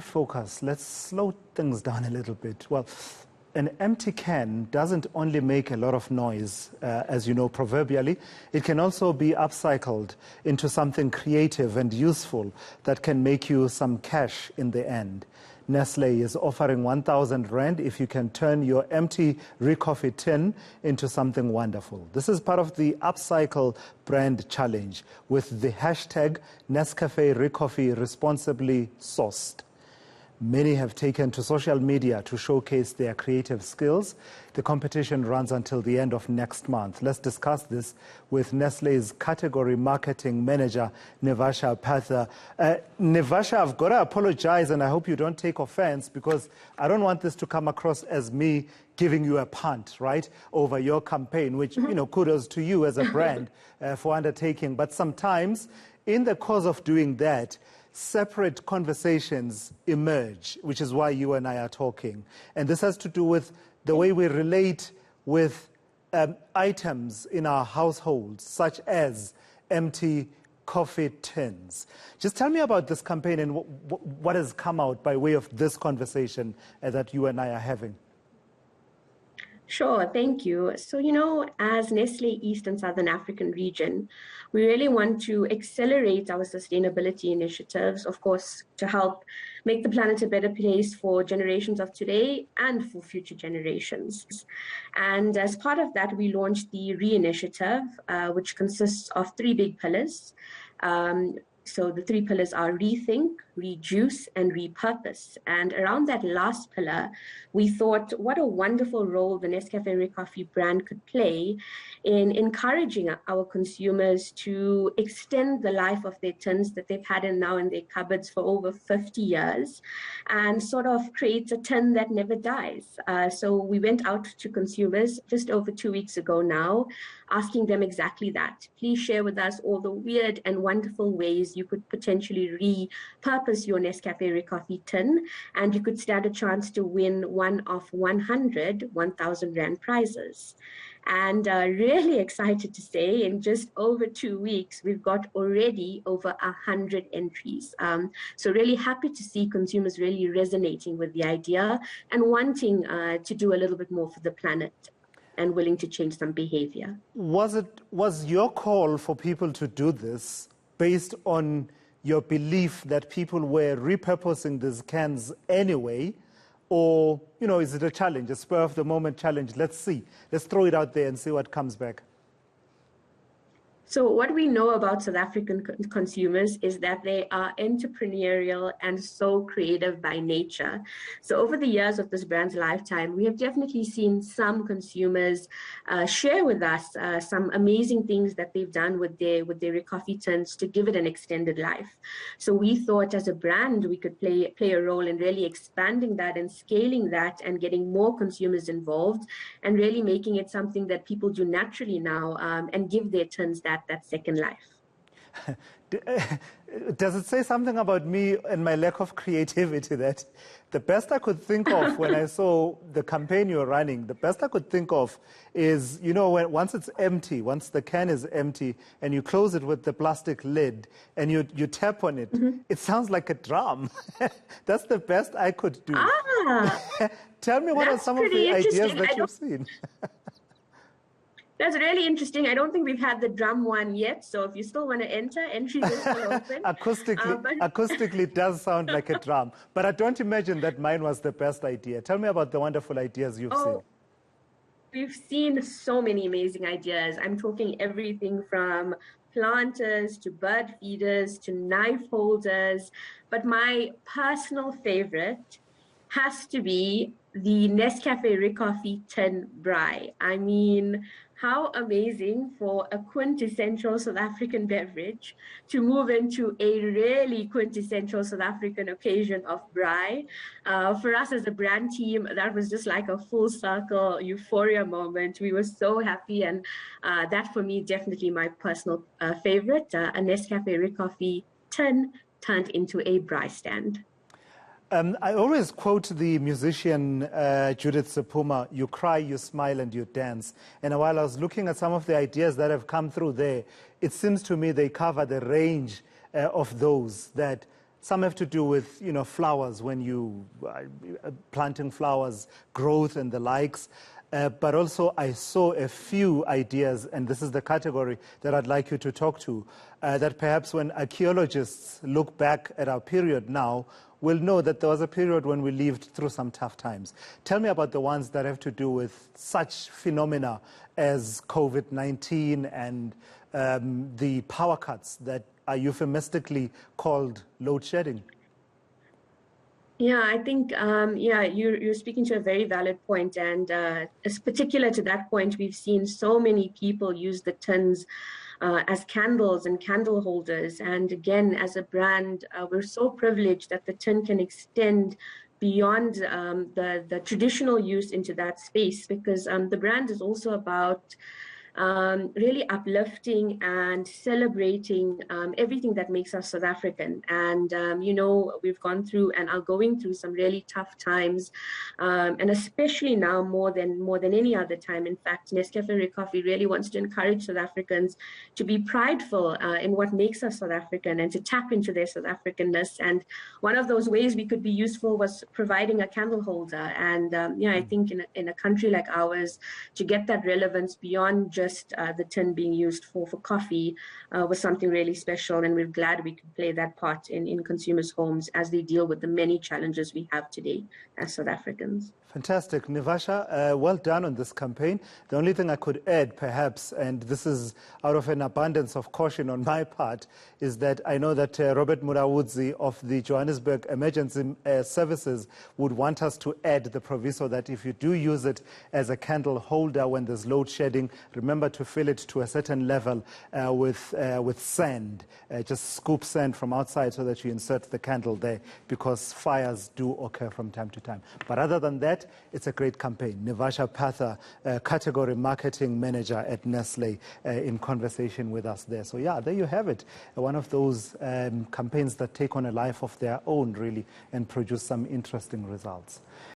Focus. Let's slow things down a little bit. Well, an empty can doesn't only make a lot of noise, as you know, proverbially. It can also be upcycled into something creative and useful that can make you some cash in the end. Nestlé is offering 1,000 Rand if you can turn your empty Ricoffy tin into something wonderful. This is part of the Upcycle Brand challenge with the hashtag Nescafe Ricoffy responsibly sourced. Many have taken to social media to showcase their creative skills. The competition runs until the end of next month. Let's discuss this with Nestlé's category marketing manager, Nivasha Pather. Nivasha, I've got to apologize, and I hope you don't take offense, because I don't want this to come across as me giving you a punt, right, over your campaign, which, you know, kudos to you as a brand for undertaking. But sometimes, in the course of doing that, separate conversations emerge, which is why you and I are talking. And this has to do with the way we relate with items in our households, such as empty coffee tins. Just tell me about this campaign and what has come out by way of this conversation that you and I are having. Sure, thank you. So, as Nestlé East and Southern African region, we really want to accelerate our sustainability initiatives, of course, to help make the planet a better place for generations of today and for future generations. And as part of that, we launched the Re-initiative, which consists of three big pillars. So the three pillars are rethink, reduce, and repurpose. And around that last pillar, we thought what a wonderful role the Nescafe Ricoffy brand could play in encouraging our consumers to extend the life of their tins that they've had now in their cupboards for over 50 years and sort of create a tin that never dies. So we went out to consumers just over 2 weeks ago now, asking them exactly that. Please share with us all the weird and wonderful ways you could potentially repurpose your Nescafe Ricoffy tin, and you could stand a chance to win one of 1,000 Rand prizes. And really excited to say, in just over 2 weeks, we've got already over 100 entries. So really happy to see consumers really resonating with the idea and wanting to do a little bit more for the planet and willing to change some behavior. Was your call for people to do this based on your belief that people were repurposing these cans anyway? Or, is it a challenge, a spur of the moment challenge? Let's see. Let's throw it out there and see what comes back. So what we know about South African consumers is that they are entrepreneurial and so creative by nature. So over the years of this brand's lifetime, we have definitely seen some consumers share with us some amazing things that they've done with their Ricoffy tins to give it an extended life. So we thought as a brand, we could play a role in really expanding that and scaling that and getting more consumers involved and really making it something that people do naturally now and give their tins that second life. Does it say something about me and my lack of creativity that the best I could think of when I saw the campaign you're running, the best I could think of is, once it's empty, once the can is empty and you close it with the plastic lid and you tap on it, it sounds like a drum. That's the best I could do. Tell me what are some of the ideas that you've seen? That's really interesting. I don't think we've had the drum one yet. So if you still want to enter, entries are still open. Acoustically, it does sound like a drum. But I don't imagine that mine was the best idea. Tell me about the wonderful ideas you've seen. We've seen so many amazing ideas. I'm talking everything from planters to bird feeders to knife holders. But my personal favorite has to be the Nescafe Ricoffy tin braai. I mean, how amazing for a quintessential South African beverage to move into a really quintessential South African occasion of braai. For us as a brand team, that was just like a full circle euphoria moment. We were so happy, and that for me, definitely my personal favorite, a Nescafe Ricoffy tin turned into a braai stand. I always quote the musician Judith Sepuma, you cry, you smile, and you dance. And while I was looking at some of the ideas that have come through there, it seems to me they cover the range of those that Some have to do with, flowers, when you planting flowers, growth and the likes. But also I saw a few ideas, and this is the category that I'd like you to talk to, that perhaps when archaeologists look back at our period now, we'll know that there was a period when we lived through some tough times. Tell me about the ones that have to do with such phenomena as COVID-19 and the power cuts that are euphemistically called load shedding. Yeah, I think, you're speaking to a very valid point. And as particular to that point, we've seen so many people use the tins as candles and candle holders. And again, as a brand, we're so privileged that the tin can extend beyond the traditional use into that space, because the brand is also about really uplifting and celebrating everything that makes us South African. And, we've gone through and are going through some really tough times. And especially now more than any other time. In fact, Nescafe Ricoffy really wants to encourage South Africans to be prideful in what makes us South African and to tap into their South Africanness. And one of those ways we could be useful was providing a candle holder. And, I think in a country like ours, to get that relevance beyond just the tin being used for coffee was something really special, and we're glad we could play that part in consumers' homes as they deal with the many challenges we have today as South Africans. Fantastic. Nivasha, well done on this campaign. The only thing I could add, perhaps, and this is out of an abundance of caution on my part, is that I know that Robert Murawudzi of the Johannesburg Emergency Services would want us to add the proviso that if you do use it as a candle holder when there's load shedding, remember to fill it to a certain level with sand. Just scoop sand from outside so that you insert the candle there, because fires do occur from time to time. But other than that, it's a great campaign. Nivasha Pather, category marketing manager at Nestlé, in conversation with us there. So yeah, there you have it. One of those campaigns that take on a life of their own, really, and produce some interesting results.